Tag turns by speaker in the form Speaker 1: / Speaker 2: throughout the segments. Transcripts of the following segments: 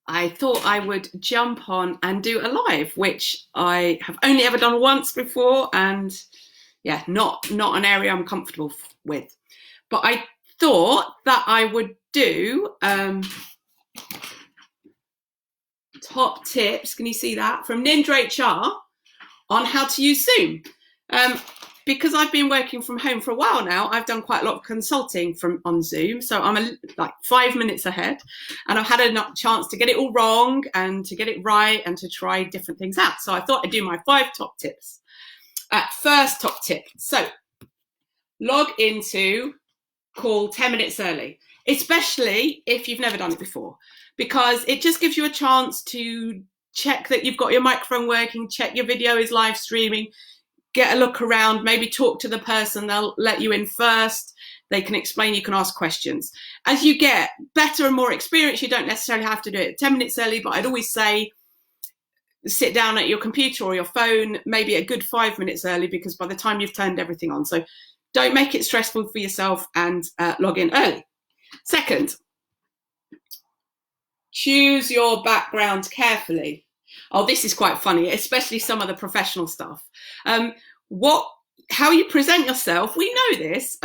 Speaker 1: I thought I would jump on and do a live, which I have only ever done once before, and yeah, not an area I'm comfortable with. But I thought that I would do top tips. Can you see that from Ninja HR on how to use Zoom? Because I've been working from home for a while now, I've done quite a lot of consulting on Zoom. So I'm like 5 minutes ahead, and I've had a chance to get it all wrong and to get it right and to try different things out. So I thought I'd do my 5 top tips. First top tip. So log into call 10 minutes early, especially if you've never done it before, because it just gives you a chance to check that you've got your microphone working, check your video is live streaming, get a look around, maybe talk to the person, they'll let you in first, they can explain, you can ask questions. As you get better and more experience, you don't necessarily have to do it 10 minutes early, but I'd always say sit down at your computer or your phone, maybe a good 5 minutes early, because by the time you've turned everything on. So don't make it stressful for yourself and log in early. Second, choose your background carefully. Oh, this is quite funny, especially some of the professional stuff. How you present yourself, we know this,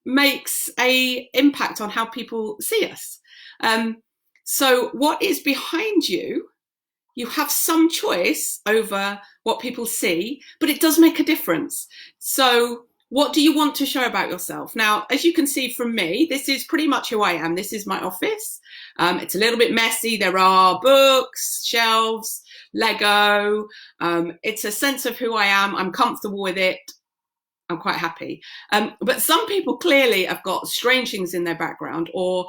Speaker 1: makes an impact on how people see us. So what is behind you, you have some choice over what people see, but it does make a difference. So what do you want to show about yourself? Now, as you can see from me, this is pretty much who I am. This is my office. It's a little bit messy. There are books, shelves, Lego. It's a sense of who I am. I'm comfortable with it. I'm quite happy. But some people clearly have got strange things in their background, or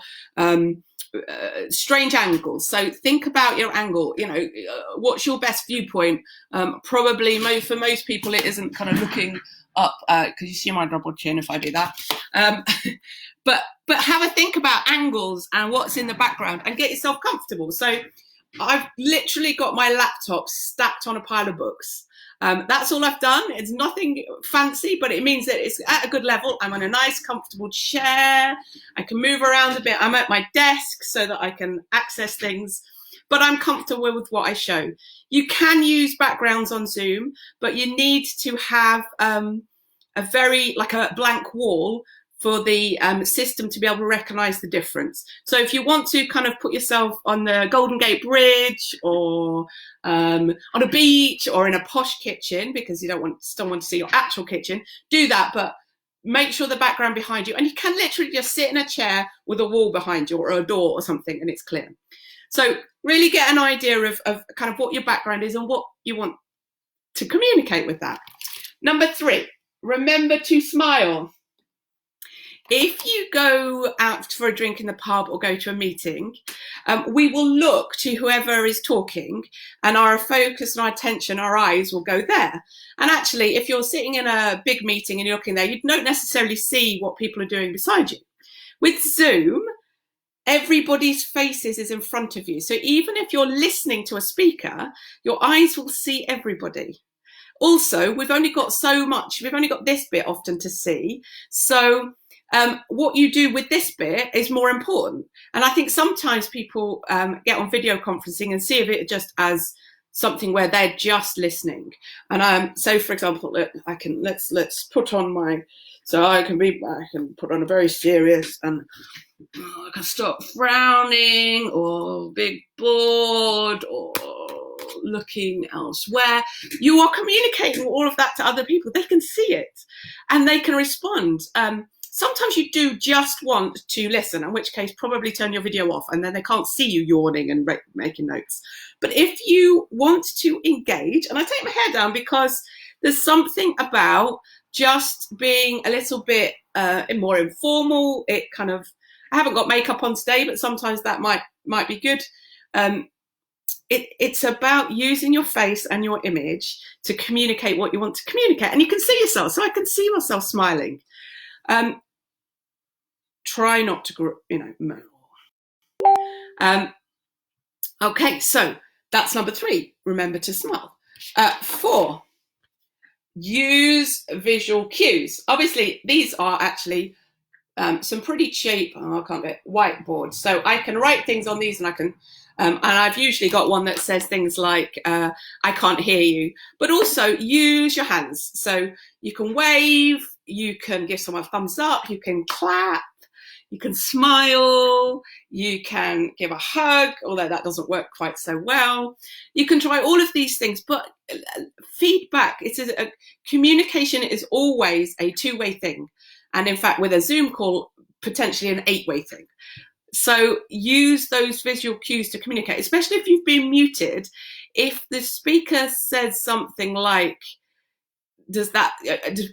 Speaker 1: strange angles. So think about your angle. What's your best viewpoint? Probably for most people, it isn't kind of looking up, because you see my double chin if I do that. But have a think about angles and what's in the background, and get yourself comfortable. So I've literally got my laptop stacked on a pile of books. That's all I've done. It's nothing fancy, but it means that it's at a good level. I'm on a nice, comfortable chair. I can move around a bit. I'm at my desk so that I can access things, but I'm comfortable with what I show. You can use backgrounds on Zoom, but you need to have like a blank wall for the system to be able to recognize the difference. So if you want to kind of put yourself on the Golden Gate Bridge, or on a beach, or in a posh kitchen, because you don't want someone to see your actual kitchen, do that, but make sure the background behind you, and you can literally just sit in a chair with a wall behind you, or a door or something, and it's clear. So really get an idea of kind of what your background is and what you want to communicate with that. Number 3, remember to smile. If you go out for a drink in the pub or go to a meeting, we will look to whoever is talking, and our focus and our attention, our eyes will go there. And actually, if you're sitting in a big meeting and you're looking there, you don't necessarily see what people are doing beside you. With Zoom, everybody's faces is in front of you. So even if you're listening to a speaker, your eyes will see everybody. Also, we've only got this bit often to see. So what you do with this bit is more important. And I think sometimes people get on video conferencing and see it just as something where they're just listening. And so, for example, let's put on I can put on a very serious, and I can stop frowning or big bored or looking elsewhere. You are communicating all of that to other people. They can see it and they can respond. Sometimes you do just want to listen, in which case probably turn your video off, and then they can't see you yawning and making notes. But if you want to engage, and I take my hair down because there's something about just being a little bit more informal. I haven't got makeup on today, but sometimes that might be good. It's about using your face and your image to communicate what you want to communicate, and you can see yourself. So I can see myself smiling. Try not to, okay, so that's number 3. Remember to smile. 4, use visual cues. Obviously, these are actually some pretty cheap, I can't get whiteboards. So I can write things on these, and I can, and I've usually got one that says things like, I can't hear you, but also use your hands. So you can wave, you can give someone a thumbs up, you can clap, you can smile, you can give a hug, although that doesn't work quite so well. You can try all of these things, but feedback, communication is always a two-way thing. And in fact, with a Zoom call, potentially an 8-way thing. So use those visual cues to communicate, especially if you've been muted. If the speaker says something like, do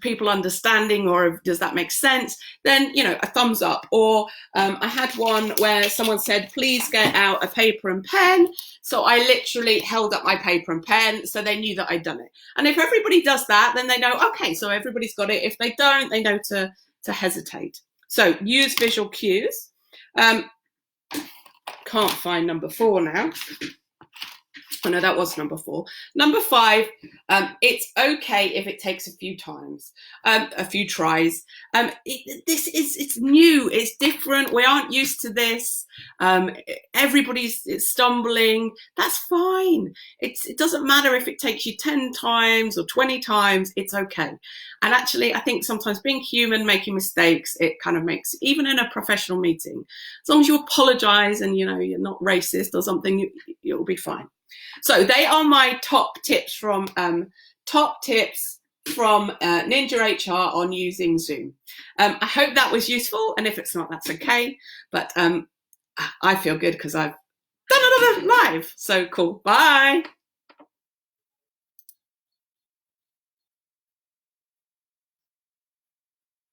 Speaker 1: people understanding, or does that make sense? Then, a thumbs up. Or I had one where someone said, please get out a paper and pen. So I literally held up my paper and pen, so they knew that I'd done it. And if everybody does that, then they know, okay, so everybody's got it. If they don't, they know to hesitate. So use visual cues. Can't find number 4 now. Oh no, that was number 4. Number 5, it's okay if it takes a few times, a few tries. It's new, it's different. We aren't used to this. Everybody's stumbling. That's fine. It doesn't matter if it takes you 10 times or 20 times. It's okay. And actually, I think sometimes being human, making mistakes, it kind of makes, even in a professional meeting, as long as you apologize and you're not racist or something, you'll be fine. So they are my top tips from Ninja HR on using Zoom. I hope that was useful, and if it's not, that's okay. But I feel good because I've done another live. So cool. Bye.